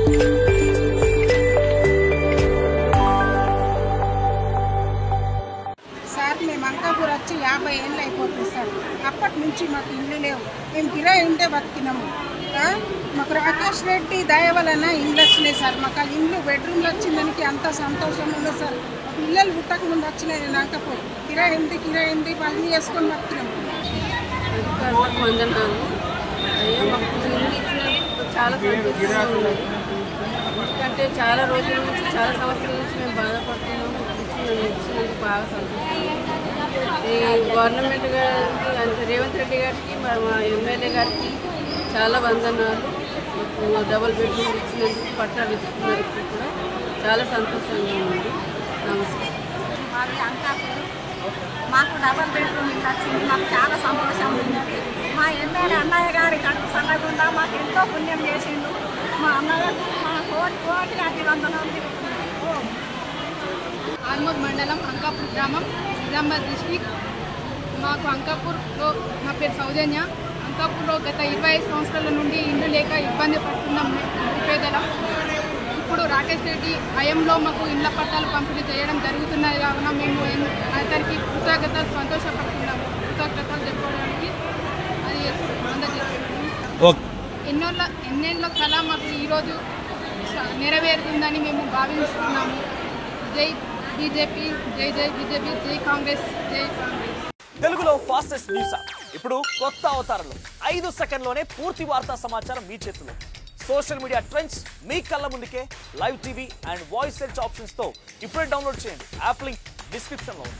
Sir మేము అంకాపూర్ వచ్చి 50 ఏళ్ళు అయిపోతుంది సార్. అప్పటి నుంచి మాకు ఇల్లు లేవు, మేము కిరాయి ఉంటే బతికినాము. మాకు రాకేష్ రెడ్డి దయ వలన ఇల్లు వచ్చినాయి సార్. మాకు ఆ ఇల్లు బెడ్రూమ్లో వచ్చిందానికి అంత సంతోషం ఉంది సార్. పిల్లలు పుట్టక ముందు వచ్చినాయి. నేను అంకాపూర్ కిరాయి ఉంది పని చేసుకొని బతికినాము. చాలా సంతోషంగా ఎందుకంటే చాలా రోజుల నుంచి చాలా సంవత్సరాల నుంచి మేము బాధపడుతున్నాము. ఇచ్చినందుకు బాగా సంతోషం. ఈ గవర్నమెంట్ గారికి అంటే రేవంత్ రెడ్డి గారికి మా ఎమ్మెల్యే గారికి చాలా వందనాలు. డబుల్ బెడ్రూమ్ ఇచ్చినందుకు పట్టాలు ఇచ్చినందుకు కూడా చాలా సంతోషంగా ఉంది. నమస్కారం. మాది అంకాపూర్, మాకు డబుల్ బెడ్రూమ్ ఇల్లు వచ్చింది. మాకు చాలా సంతోషం ఉంది. మా ఎమ్మెల్యే అన్నయ్య గారి కడుపు సన్నగుండా మాకు ఎంతో పుణ్యం చేసిండు. మా అన్నయ్య మా కోటి అభివందనాలు. ఆల్మూర్ మండలం, అంకాపూర్ గ్రామం, నిజామాబాద్ డిస్టిక్. మాకు అంకాపూర్లో నా పేరు సౌజన్య. అంకాపూర్లో గత 25 సంవత్సరాల నుండి ఇల్లు లేక ఇబ్బంది పడుతున్నాం నిరుపేదలం. ఇప్పుడు రాకేష్ రెడ్డి హయంలో మాకు ఇళ్ల పట్టాలు పంపిణీ చేయడం జరుగుతున్నది కావున మేము అతనికి కృతజ్ఞతలు సంతోషపడుతున్నాము. కృతజ్ఞతలు చెప్పుకోవడానికి అది అందజేస్తున్నాము. ఎన్నెళ్ళ కళ మాకు ఈరోజు నెరవేరుతుందని మేము భావిస్తున్నాము. జై బీజేపీ, జై బీజేపీ, జై కాంగ్రెస్, జై కాంగ్రెస్. తెలుగులో ఫాస్టెస్ట్ న్యూస్ యాప్ ఇప్పుడు కొత్త అవతారంలో 5 సెకండ్లోనే పూర్తి వార్తా సమాచారం మీ చేతిలో. సోషల్ మీడియా ట్రెండ్స్ మీ కళ్ళ ముందుకే live TV and voice search options తో ఇప్పుడే డౌన్లోడ్ చేయండి. యాప్ లింక్ డిస్క్రిప్షన్ లో ఉంది.